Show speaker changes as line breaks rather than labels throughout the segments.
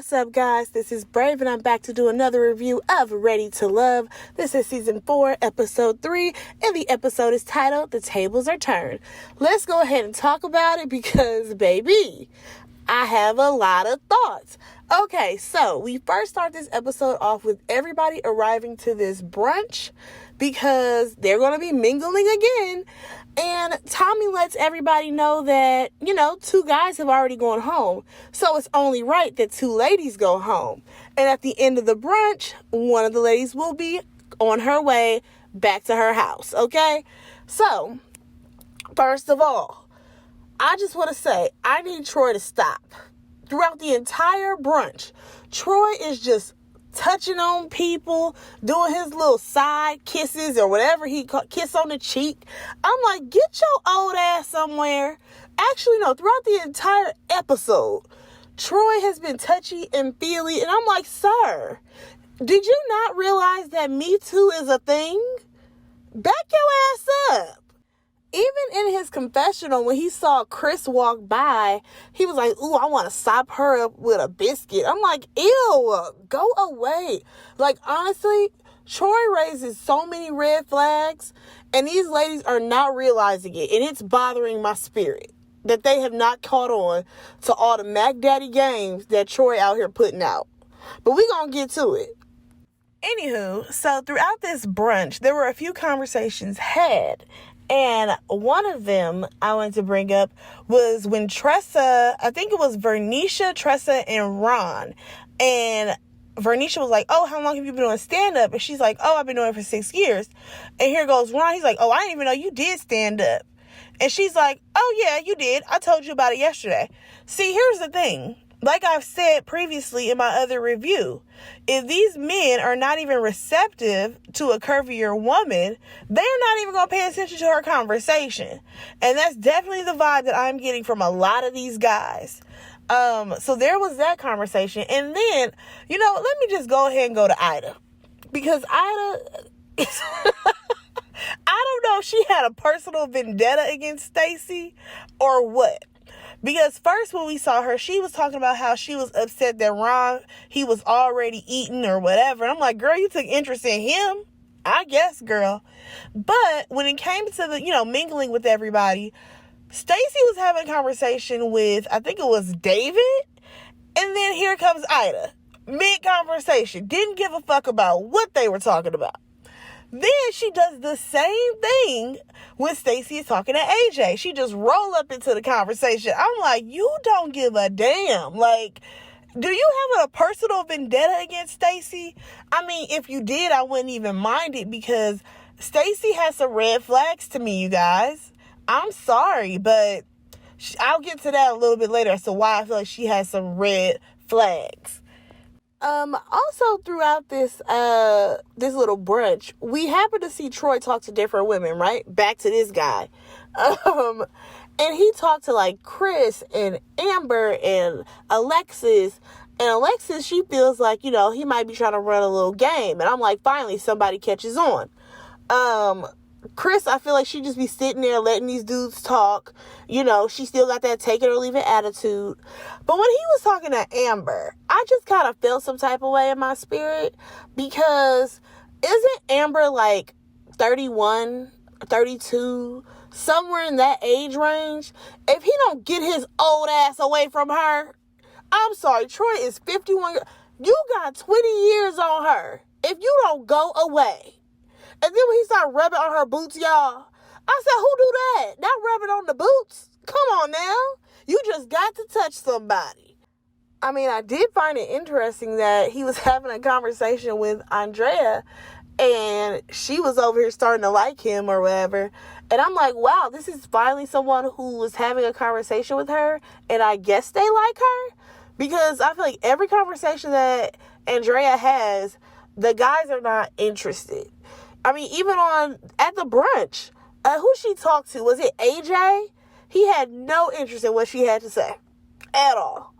What's up, guys? This is Brave, and I'm back to do another review of Ready to Love. This is season 4, episode 3, and the episode is titled The Tables Are Turned. Let's go ahead and talk about it because, baby, I have a lot of thoughts. Okay, so we first start this episode off with everybody arriving to this brunch because they're going to be mingling again. And Tommy lets everybody know that, 2 guys have already gone home. So it's only right that 2 ladies go home. And at the end of the brunch, one of the ladies will be on her way back to her house. Okay? So, first of all, I just want to say, I need Troy to stop. Throughout the entire brunch, Troy is just touching on people, doing his little side kisses or whatever he kiss on the cheek. I'm like, get your old ass somewhere. Actually, no, throughout the entire episode, Troy has been touchy and feely, and I'm like, sir, did you not realize that Me Too is a thing? Back your ass up. Even in his confessional, when he saw Chris walk by, he was like, ooh, I want to sop her up with a biscuit. I'm like, ew, go away. Like, honestly, Troy raises so many red flags, and these ladies are not realizing it, and it's bothering my spirit that they have not caught on to all the Mac Daddy games that Troy out here putting out. But we gonna get to it. Anywho, so throughout this brunch, there were a few conversations had. And one of them I wanted to bring up was when Tressa, I think it was Vernisha, Tressa, and Ron. And Vernisha was like, oh, how long have you been doing stand-up? And she's like, oh, I've been doing it for 6 years. And here goes Ron. He's like, oh, I didn't even know you did stand-up. And she's like, oh, yeah, you did. I told you about it yesterday. See, here's the thing. Like I've said previously in my other review, if these men are not even receptive to a curvier woman, they're not even going to pay attention to her conversation. And that's definitely the vibe that I'm getting from a lot of these guys. So there was that conversation. And then, let me just go ahead and go to Ida. Because Ida, I don't know if she had a personal vendetta against Stacy or what. Because first when we saw her, she was talking about how she was upset that Ron, he was already eating or whatever. And I'm like, girl, you took interest in him? I guess, girl. But when it came to the, mingling with everybody, Stacy was having a conversation with, I think it was David. And then here comes Ida. Mid-conversation. Didn't give a fuck about what they were talking about. Then she does the same thing when Stacy is talking to AJ. She just roll up into the conversation. I'm like, you don't give a damn. Like, do you have a personal vendetta against Stacy? I mean, if you did, I wouldn't even mind it because Stacy has some red flags to me, you guys. I'm sorry, but I'll get to that a little bit later as to why I feel like she has some red flags. Also throughout this little brunch, we happen to see Troy talk to different women, right? Back to this guy. And he talked to like Chris and Amber and Alexis. And Alexis, she feels like, he might be trying to run a little game. And I'm like, finally, somebody catches on. Chris, I feel like she just be sitting there letting these dudes talk. She still got that take it or leave it attitude. But when he was talking to Amber, I just kind of felt some type of way in my spirit because isn't Amber like 31, 32, somewhere in that age range? If he don't get his old ass away from her, I'm sorry, Troy is 51. You got 20 years on her if you don't go away. And then when he started rubbing on her boots, y'all, I said, who do that? Not rubbing on the boots? Come on now. You just got to touch somebody. I mean, I did find it interesting that he was having a conversation with Andrea and she was over here starting to like him or whatever. And I'm like, wow, this is finally someone who was having a conversation with her and I guess they like her. Because I feel like every conversation that Andrea has, the guys are not interested. I mean, even at the brunch, who she talked to, was it AJ? He had no interest in what she had to say at all.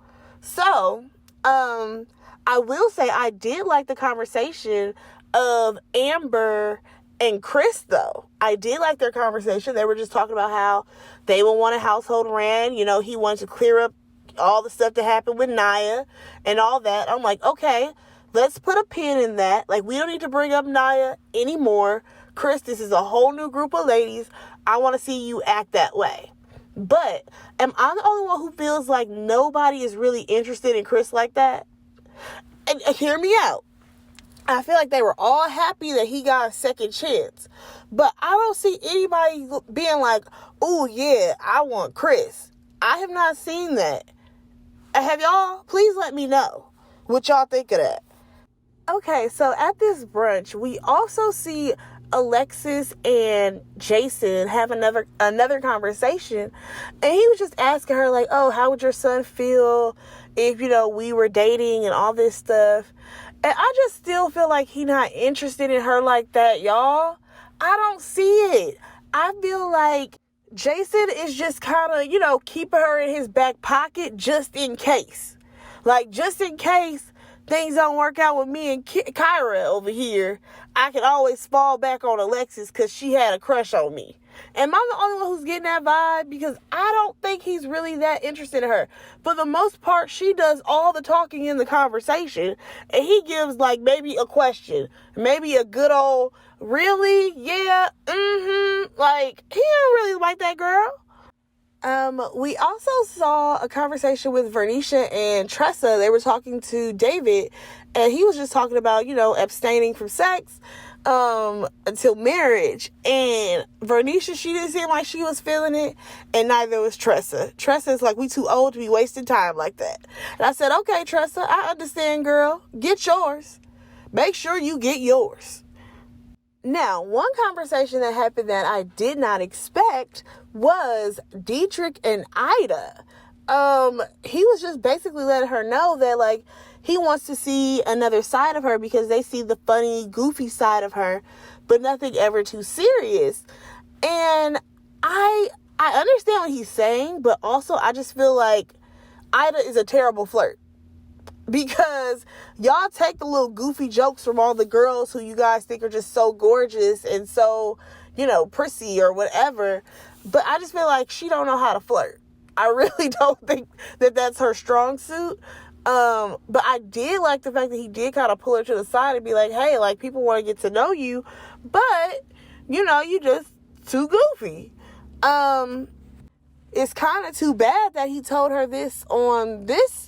So, I will say I did like the conversation of Amber and Chris, though. I did like their conversation. They were just talking about how they would want a household ran. He wanted to clear up all the stuff that happened with Naya and all that. I'm like, okay, let's put a pin in that. Like, we don't need to bring up Naya anymore. Chris, this is a whole new group of ladies. I want to see you act that way. But am I the only one who feels like nobody is really interested in Chris like that? And hear me out. I feel like they were all happy that he got a second chance. But I don't see anybody being like, oh yeah, I want Chris. I have not seen that. Have y'all? Please let me know what y'all think of that. Okay, so at this brunch, we also see Alexis and Jason have another conversation, and he was just asking her like, oh, how would your son feel if, we were dating and all this stuff? And I just still feel like he's not interested in her like that, y'all. I don't see it. I feel like Jason is just kind of, keeping her in his back pocket just in case. Like, just in case things don't work out with me and Kyra over here, I can always fall back on Alexis because she had a crush on me. Am I the only one who's getting that vibe? Because I don't think he's really that interested in her. For the most part, she does all the talking in the conversation, and he gives, like, maybe a question, maybe a good old, really? Yeah, like, he don't really like that girl. We also saw a conversation with Vernisha and Tressa. They were talking to David, and he was just talking about, abstaining from sex until marriage. And Vernisha, she didn't seem like she was feeling it, and neither was Tressa. Tressa is like, we too old to be wasting time like that. And I said, okay, Tressa, I understand, girl. Get yours. Make sure you get yours. Now, one conversation that happened that I did not expect was Dietrich and Ida. He was just basically letting her know that, like, he wants to see another side of her because they see the funny, goofy side of her, but nothing ever too serious. And I understand what he's saying, but also I just feel like Ida is a terrible flirt. Because y'all take the little goofy jokes from all the girls who you guys think are just so gorgeous and so, prissy or whatever. But I just feel like she don't know how to flirt. I really don't think that that's her strong suit. But I did like the fact that he did kind of pull her to the side and be like, hey, like, people want to get to know you, but, you just too goofy. It's kind of too bad that he told her this on this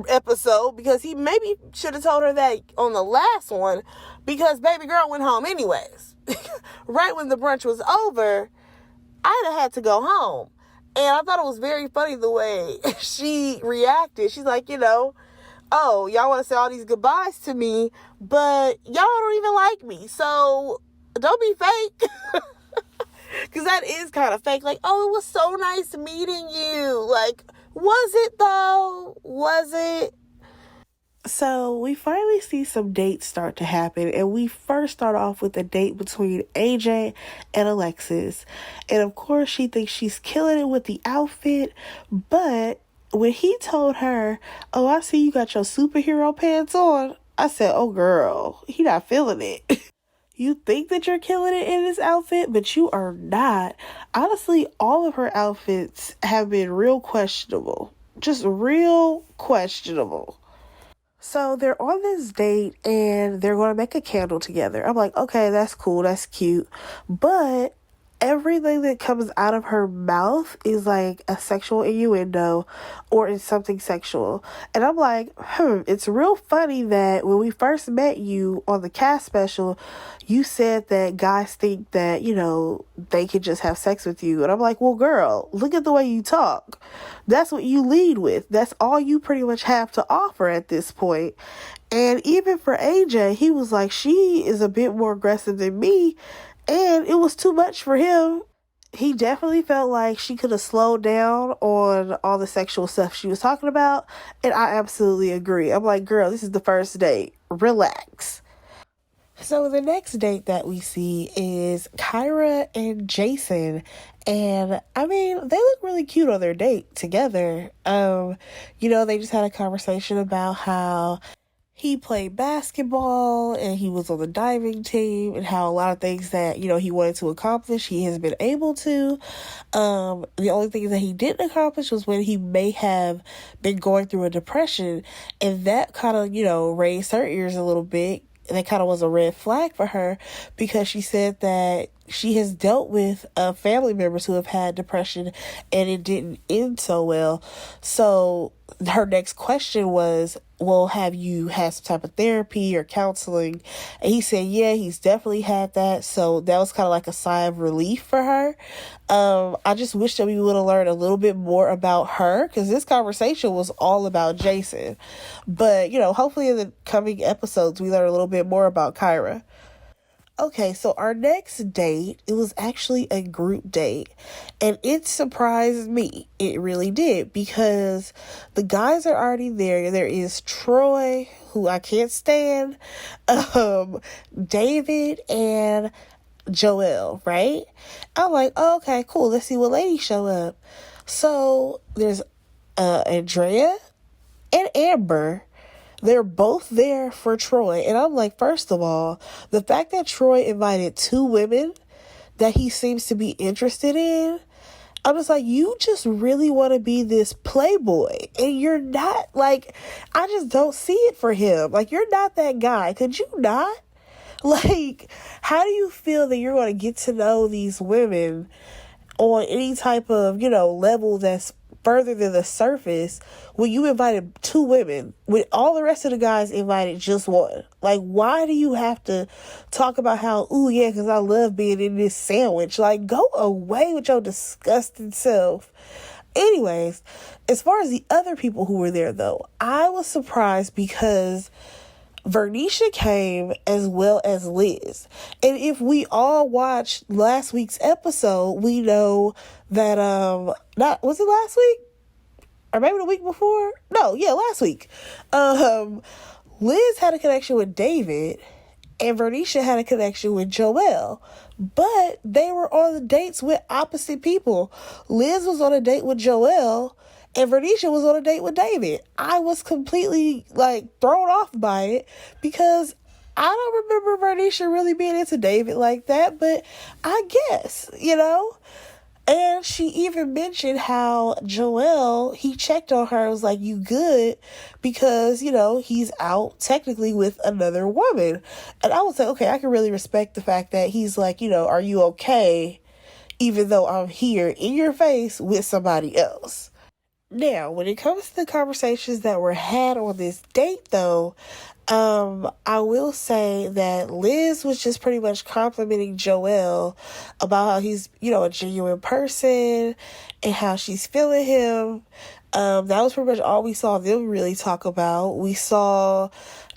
episode, because he maybe should have told her that on the last one, because baby girl went home anyways. Right when the brunch was over, Ida had to go home. And I thought it was very funny the way she reacted. She's like, oh, y'all want to say all these goodbyes to me, but y'all don't even like me, so don't be fake. Because that is kind of fake. Like, oh, it was so nice meeting you. Like, was it though? Was it? So we finally see some dates start to happen, and we first start off with a date between AJ and Alexis. And of course, she thinks she's killing it with the outfit, but when he told her, oh, I see you got your superhero pants on, I said, oh girl, he not feeling it. You think that you're killing it in this outfit, but you are not. Honestly, all of her outfits have been real questionable. Just real questionable. So they're on this date and they're going to make a candle together. I'm like, okay, that's cool. That's cute. But everything that comes out of her mouth is like a sexual innuendo or it's something sexual. And I'm like, it's real funny that when we first met you on the cast special, you said that guys think that, they can just have sex with you. And I'm like, well, girl, look at the way you talk. That's what you lead with. That's all you pretty much have to offer at this point. And even for AJ, he was like, she is a bit more aggressive than me. And it was too much for him. He definitely felt like she could have slowed down on all the sexual stuff she was talking about. And I absolutely agree. I'm like, girl, this is the first date. Relax. So the next date that we see is Kyra and Jason. And I mean, they look really cute on their date together. They just had a conversation about how he played basketball and he was on the diving team, and how a lot of things that, he wanted to accomplish, he has been able to. The only thing that he didn't accomplish was when he may have been going through a depression, and that kind of, raised her ears a little bit. And that kind of was a red flag for her, because she said that she has dealt with family members who have had depression and it didn't end so well. So her next question was, well, have you had some type of therapy or counseling? And he said, yeah, he's definitely had that. So that was kind of like a sigh of relief for her. I just wish that we would have learned a little bit more about her, because this conversation was all about Jason. But, hopefully in the coming episodes, we learn a little bit more about Kyra. Okay, so our next date, it was actually a group date, and it surprised me. It really did, because the guys are already there. There is Troy, who I can't stand, David, and Joelle, right? I'm like, oh, okay, cool. Let's see what ladies show up. So there's Andrea and Amber. They're both there for Troy. And I'm like, first of all, the fact that Troy invited 2 women that he seems to be interested in, I'm just like, you just really want to be this playboy. And you're not, like, I just don't see it for him. Like, you're not that guy. Could you not? Like, how do you feel that you're going to get to know these women on any type of, level that's further than the surface when you invited 2 women when all the rest of the guys invited just 1? Like, why do you have to talk about how, ooh, yeah, because I love being in this sandwich? Like, go away with your disgusting self. Anyways, as far as the other people who were there, though, I was surprised because Vernisha came as well as Liz. And if we all watched last week's episode, we know that, was it last week? Or maybe the week before? No, yeah, last week. Liz had a connection with David, and Vernisha had a connection with Joelle. But they were on the dates with opposite people. Liz was on a date with Joelle, and Vernisha was on a date with David. I was completely, thrown off by it, because I don't remember Vernisha really being into David like that, but I guess, And she even mentioned how Joelle, he checked on her, was like, you good? Because, he's out technically with another woman. And I would say, okay, I can really respect the fact that he's like, are you okay? Even though I'm here in your face with somebody else. Now, when it comes to the conversations that were had on this date, though, I will say that Liz was just pretty much complimenting Joelle about how he's, a genuine person and how she's feeling him. That was pretty much all we saw them really talk about. We saw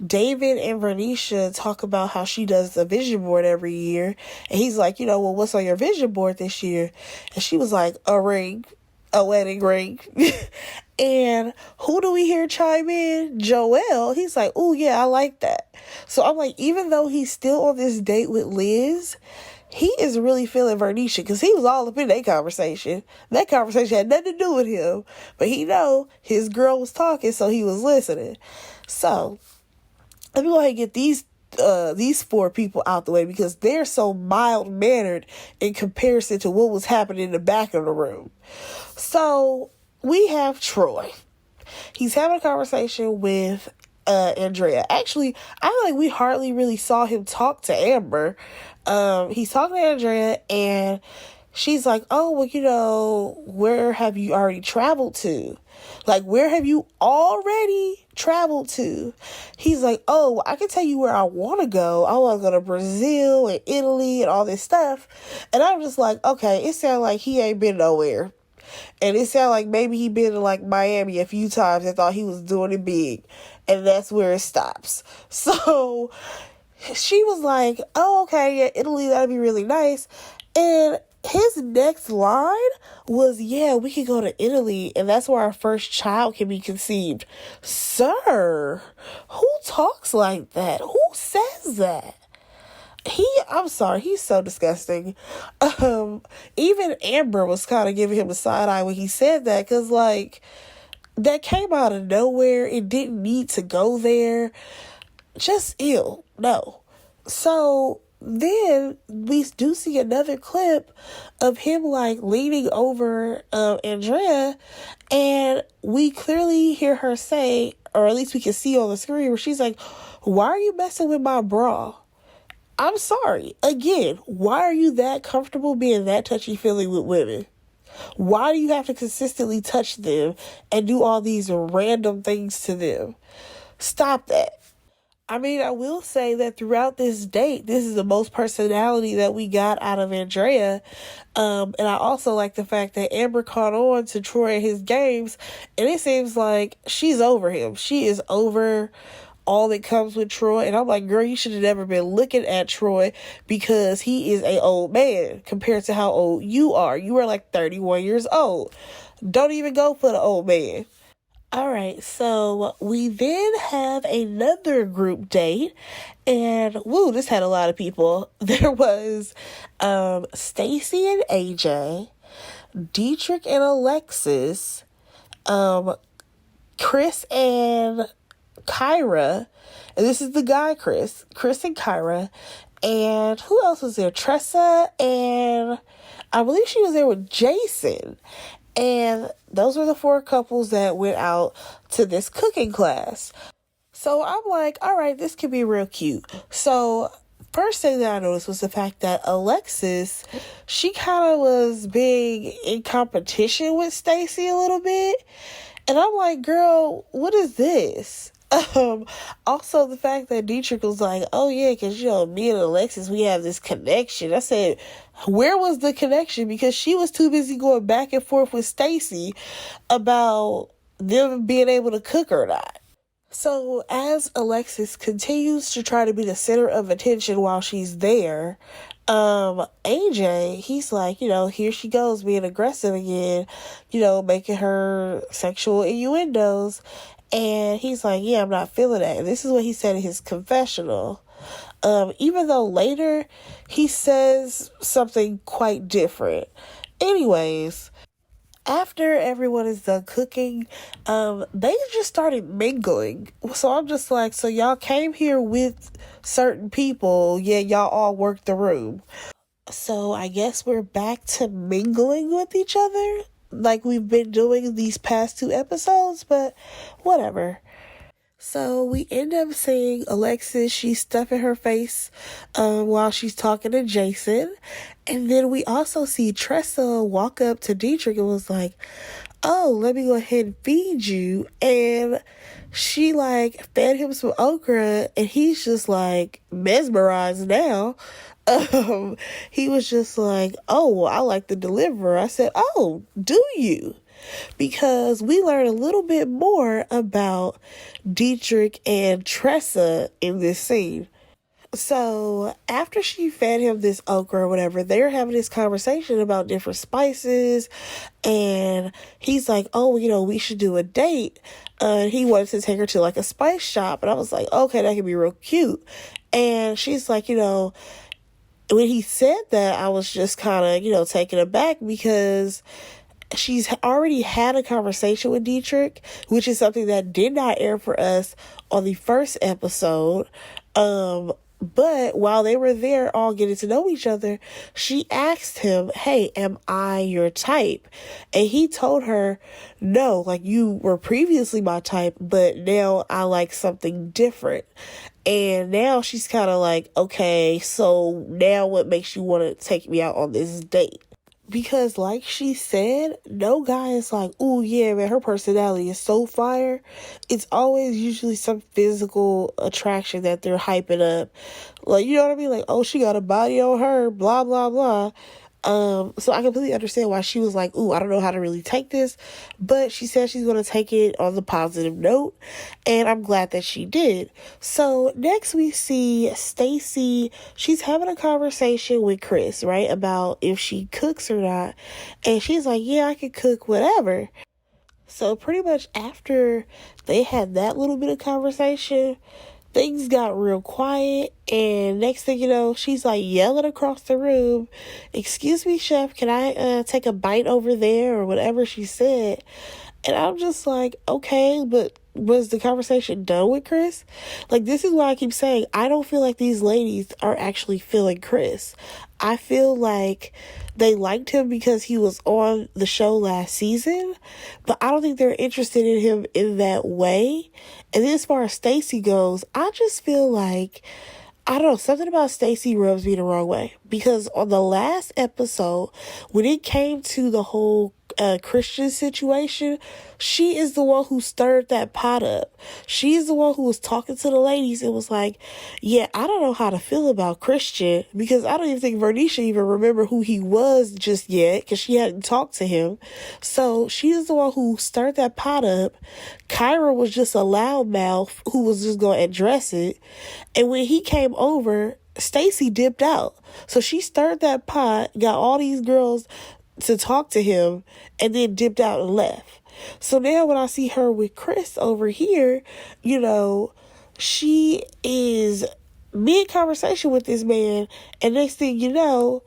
David and Vernisha talk about how she does a vision board every year. And he's like, well, what's on your vision board this year? And she was like, a ring. A wedding ring. And who do we hear chime in? Joelle. He's like, oh yeah, I like that. So I'm like, even though he's still on this date with Liz, he is really feeling Vernisha, because he was all up in that conversation. That conversation had nothing to do with him, but he know his girl was talking, so he was listening. So let me go ahead and get these 4 people out the way, because they're so mild-mannered in comparison to what was happening in the back of the room. So we have Troy. He's having a conversation with Andrea. Actually, I feel like we hardly really saw him talk to Amber. He's talking to Andrea, and she's like, oh, well, where have you already traveled to? Like, where have you already traveled to? He's like, oh, I can tell you where I want to go. I want to go to Brazil and Italy and all this stuff. And I'm just like, okay, it sounds like he ain't been nowhere. And it sounded like maybe he been to Miami a few times and thought he was doing it big. And that's where it stops. So she was like, oh, okay, yeah, Italy, that'd be really nice. And his next line was, yeah, we could go to Italy, and that's where our first child can be conceived. Sir, who talks like that? Who says that? I'm sorry, he's so disgusting. Even Amber was kind of giving him a side eye when he said that, because, that came out of nowhere. It didn't need to go there. just ew, no. So then we do see another clip of him like leaning over Andrea, and we clearly hear her say, or at least we can see on the screen, where she's like, why are you messing with my bra? I'm sorry. Again, why are you that comfortable being that touchy-feely with women? Why do you have to consistently touch them and do all these random things to them? Stop that. I mean, I will say that throughout this date, this is the most personality that we got out of Andrea. And I also like the fact that Amber caught on to Troy and his games, and it seems like she's over him. She is over all that comes with Troy. And I'm like, girl, you should have never been looking at Troy, because he is an old man compared to how old you are. You are like 31 years old. Don't even go for the old man. All right, so we then have another group date, and woo, this had a lot of people. There was Stacy and AJ, Dietrich and Alexis, Chris and Kyra, and this is the guy Chris and Kyra, and who else was there? Tressa, and I believe she was there with Jason. And those were the 4 couples that went out to this cooking class. So I'm like, all right, this could be real cute. So first thing that I noticed was the fact that Alexis, she kind of was being in competition with Stacy a little bit. And I'm like, girl, what is this? Also the fact that Dietrich was like, oh yeah, because, you know, me and Alexis, we have this connection. I said, where was the connection? Because she was too busy going back and forth with Stacy about them being able to cook or not. So as Alexis continues to try to be the center of attention while she's there, AJ, he's like, you know, here she goes being aggressive again, you know, making her sexual innuendos. And he's like, yeah, I'm not feeling that. And this is what he said in his confessional. Even though later he says something quite different. Anyways, after everyone is done cooking, they just started mingling. So I'm just like, so y'all came here with certain people, yeah, y'all all worked the room. So I guess we're back to mingling with each other, like we've been doing these past 2 episodes, but whatever. So we end up seeing Alexis, she's stuffing her face while she's talking to Jason. And then we also see Tressa walk up to Dietrich and was like, oh, let me go ahead and feed you. And she like fed him some okra, and he's just like mesmerized now. He was just like, oh, well, I like the deliverer. I said, oh, do you? Because we learn a little bit more about Dietrich and Tressa in this scene. So after she fed him this okra or whatever, they're having this conversation about different spices, and he's like, oh, you know, we should do a date. He wanted to take her to like a spice shop, and I was like, okay, that could be real cute. And she's like, you know, when he said that, I was just kind of, you know, taken aback, because she's already had a conversation with Dietrich, which is something that did not air for us on the first episode. But while they were there all getting to know each other, she asked him, hey, am I your type? And he told her, no, like, you were previously my type, but now I like something different. And now she's kind of like, okay, so now what makes you want to take me out on this date? Because like she said, no guy is like, oh yeah, man, her personality is so fire. It's always usually some physical attraction that they're hyping up. Like, you know what I mean? Like, oh, she got a body on her, blah, blah, blah. So I completely understand why she was like, ooh, I don't know how to really take this. But she said she's going to take it on the positive note. And I'm glad that she did. So next we see Stacy. She's having a conversation with Chris, right? About if she cooks or not. And she's like, yeah, I can cook whatever. So pretty much after they had that little bit of conversation, things got real quiet, and next thing you know, she's like yelling across the room, excuse me, chef, can I take a bite over there, or whatever she said. And I'm just like, okay, but was the conversation done with Chris? Like, this is why I keep saying I don't feel like these ladies are actually feeling Chris. I feel like they liked him because he was on the show last season, but I don't think they're interested in him in that way. And then as far as Stacey goes, I just feel like, I don't know, something about Stacey rubs me the wrong way. Because on the last episode, when it came to the whole Christian situation, she is the one who stirred that pot up. She is the one who was talking to the ladies and was like, yeah, I don't know how to feel about Christian, because I don't even think Vernisha even remember who he was just yet, because she hadn't talked to him. So she is the one who stirred that pot up. Kyra was just a loudmouth who was just going to address it. And when he came over, Stacey dipped out. So she stirred that pot, got all these girls to talk to him, and then dipped out and left. So now when I see her with Chris over here, you know, she is mid-conversation with this man, and next thing you know,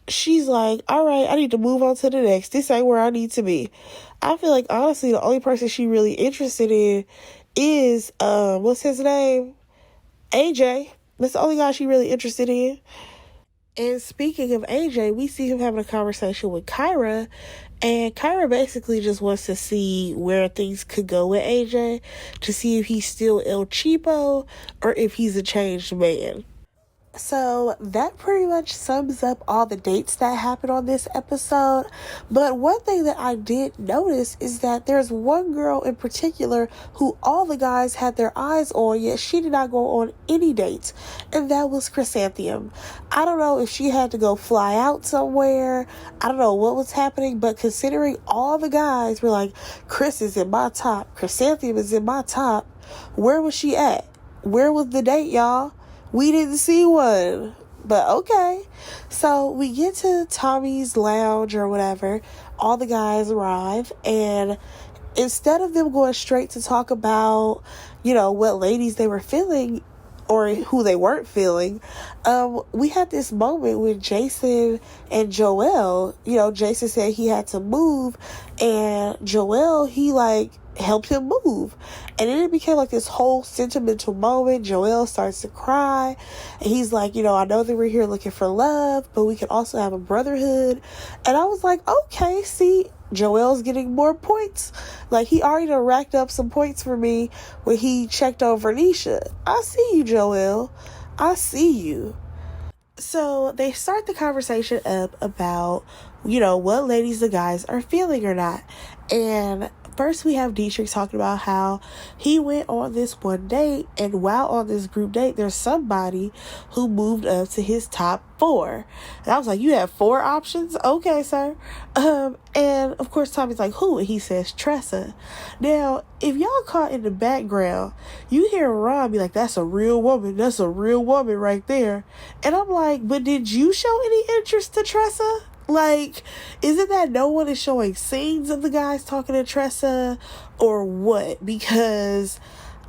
she's like, all right, I need to move on to the next. This ain't where I need to be. I feel like, honestly, the only person she really interested in is, what's his name? AJ. That's the only guy she really interested in. And speaking of AJ, we see him having a conversation with Kyra, and Kyra basically just wants to see where things could go with AJ, to see if he's still El Cheapo or if he's a changed man. So that pretty much sums up all the dates that happened on this episode. But one thing that I did notice is that there's one girl in particular who all the guys had their eyes on, yet she did not go on any dates. And that was Chrysanthemum. I don't know if she had to go fly out somewhere. I don't know what was happening, but considering all the guys were like, Chris is in my top, Chrysanthemum is in my top, where was she at? Where was the date, y'all? We didn't see one, but okay. So we get to Tommy's lounge or whatever. All the guys arrive, and instead of them going straight to talk about, you know, what ladies they were feeling or who they weren't feeling, we had this moment with Jason and Joel. You know, Jason said he had to move, and Joel, he like helped him move. And then it became like this whole sentimental moment. Joel starts to cry, and he's like, you know, I know that we're here looking for love, but we can also have a brotherhood. And I was like, okay, see, Joel's getting more points. Like, he already done racked up some points for me when he checked on Vernisha. I see you, Joel. I see you. So they start the conversation up about, you know, what ladies the guys are feeling or not. And first we have Dietrich talking about how he went on this one date, and while on this group date, there's somebody who moved up to his top 4. And I was like, you have 4 options? Okay, sir. And of course Tommy's like, who? And he says Tressa. Now, if y'all caught in the background, you hear Ron be like, that's a real woman. That's a real woman right there. And I'm like, but did you show any interest to Tressa? Like, is it that no one is showing scenes of the guys talking to Tressa or what? Because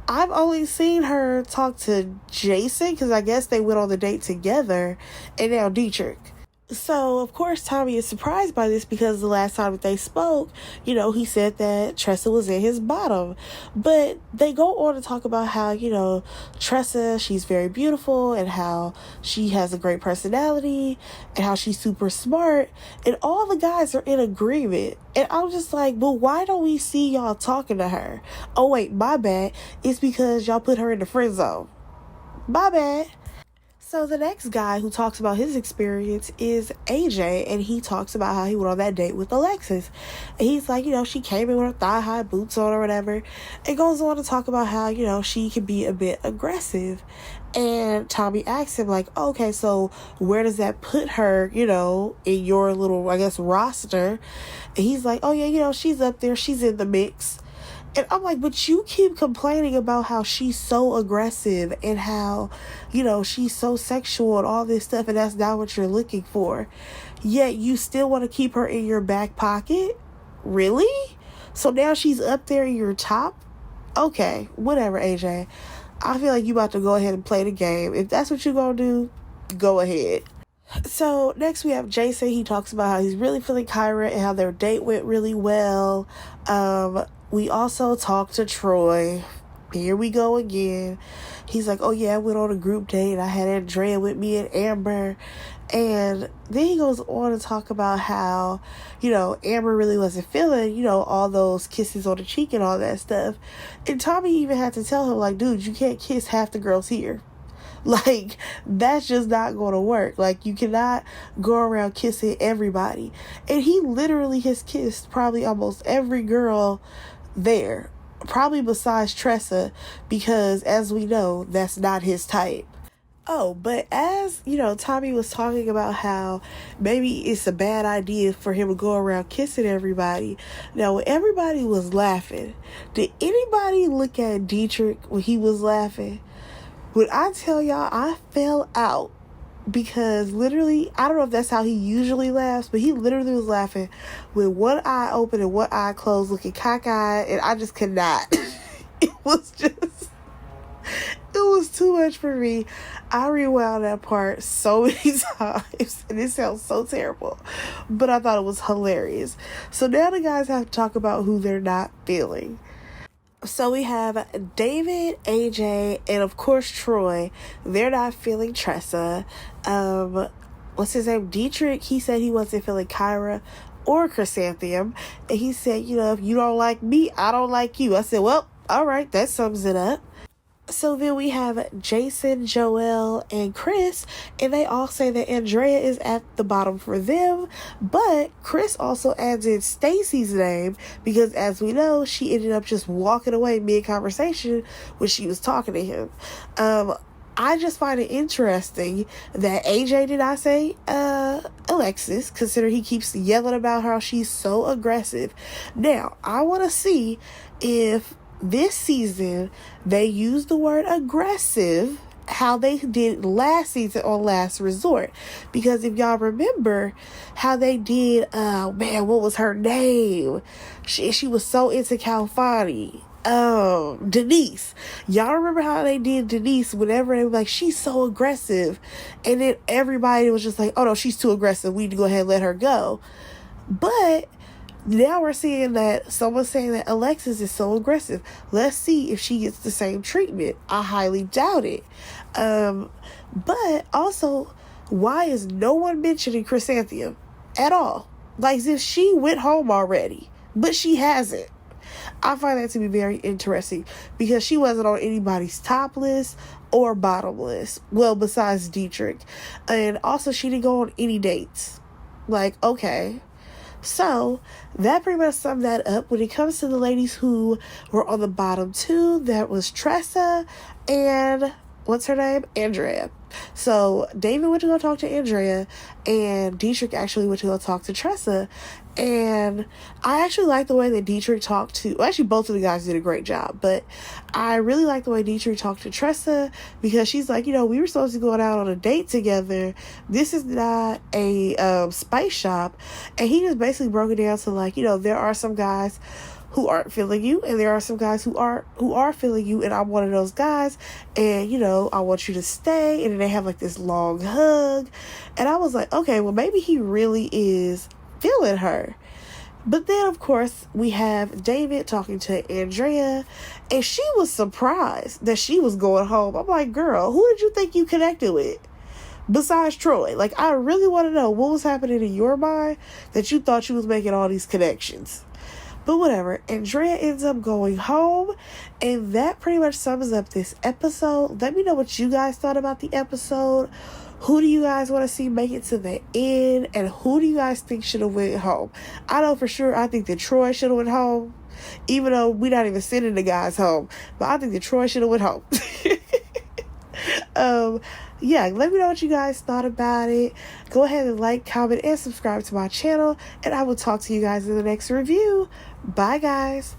I've only seen her talk to Jason, because I guess they went on the date together, and now Dietrich. So, of course, Tommy is surprised by this, because the last time that they spoke, you know, he said that Tressa was in his bottom. But they go on to talk about how, you know, Tressa, she's very beautiful, and how she has a great personality, and how she's super smart, and all the guys are in agreement. And I'm just like, well, why don't we see y'all talking to her? Oh, wait, my bad. It's because y'all put her in the friend zone. My bad. So the next guy who talks about his experience is AJ, and he talks about how he went on that date with Alexis. And he's like, you know, she came in with her thigh-high boots on or whatever. It goes on to talk about how, you know, she can be a bit aggressive. And Tommy asks him, like, okay, so where does that put her, you know, in your little, I guess, roster? And he's like, oh, yeah, you know, she's up there. She's in the mix. And I'm like, but you keep complaining about how she's so aggressive and how, you know, she's so sexual and all this stuff, and that's not what you're looking for. Yet you still want to keep her in your back pocket? Really? So now she's up there in your top? Okay, whatever, AJ. I feel like you about to go ahead and play the game. If that's what you're going to do, go ahead. So next we have Jason. He talks about how he's really feeling Kyra and how their date went really well. we also talked to Troy. Here we go again. He's like, oh yeah, I went on a group date. I had Andrea with me and Amber. And then he goes on to talk about how, Amber really wasn't feeling, all those kisses on the cheek and all that stuff. And Tommy even had to tell him, like, dude, you can't kiss half the girls here. Like, that's just not going to work. Like, you cannot go around kissing everybody. And he literally has kissed probably almost every girl there. Probably besides Tressa, because as we know, that's not his type. Oh, but as, Tommy was talking about how maybe it's a bad idea for him to go around kissing everybody. Now, when everybody was laughing, did anybody look at Dietrich when he was laughing? When I tell y'all, I fell out. Because literally, I don't know if that's how he usually laughs, but he literally was laughing with one eye open and one eye closed, looking cockeyed, and I just could not. It was too much for me. I rewound that part so many times, and it sounds so terrible, but I thought it was hilarious. So now the guys have to talk about who they're not feeling. So we have David, AJ, and of course Troy. They're not feeling Tressa. What's his name? Dietrich, he said he wasn't feeling Kyra or Chrysanthemum. And he said, if you don't like me, I don't like you. I said, well, all right, that sums it up. So then we have Jason, Joel, and Chris, and they all say that Andrea is at the bottom for them, but Chris also adds in Stacy's name because, as we know, she ended up just walking away mid-conversation when she was talking to him. I just find it interesting that AJ did not say Alexis, considering he keeps yelling about how she's so aggressive. Now, I want to see if this season they use the word aggressive how they did last season on Last Resort, because if y'all remember how they did what was her name, she was so into Calfani, Denise. Y'all remember how they did Denise whenever they were like, she's so aggressive, and then everybody was just like, oh no, she's too aggressive, we need to go ahead and let her go. But now we're seeing that someone's saying that Alexis is so aggressive. Let's see if she gets the same treatment. I highly doubt it. But also, why is no one mentioning Chrysanthemum at all? Like, as if she went home already, but she hasn't. I find that to be very interesting because she wasn't on anybody's top list or bottom list. Well, besides Dietrich. And also, she didn't go on any dates. Like, okay. So that pretty much summed that up. When it comes to the ladies who were on the bottom two, that was Tressa and what's her name? Andrea. So David went to go talk to Andrea, and Dietrich actually went to go talk to Tressa. And I actually like the way that Dietrich talked to, well, actually both of the guys did a great job, but I really like the way Dietrich talked to Tressa, because she's like, we were supposed to go out on a date together. This is not a spice shop. And he just basically broke it down to like, there are some guys who aren't feeling you, and there are some guys who are feeling you, and I'm one of those guys, and I want you to stay. And then they have like this long hug, and I was like, okay, well maybe he really is feeling her. But then of course we have David talking to Andrea, and she was surprised that she was going home. I'm like, girl, who did you think you connected with besides Troy? Like, I really want to know what was happening in your mind that you thought you was making all these connections. But whatever, Andrea ends up going home, and that pretty much sums up this episode. Let me know what you guys thought about the episode. Who do you guys want to see make it to the end? And who do you guys think should have went home? I know for sure I think that Troy should have went home, even though we're not even sending the guys home. But I think that Troy should have went home. Yeah, let me know what you guys thought about it. Go ahead and like, comment, and subscribe to my channel. And I will talk to you guys in the next review. Bye, guys.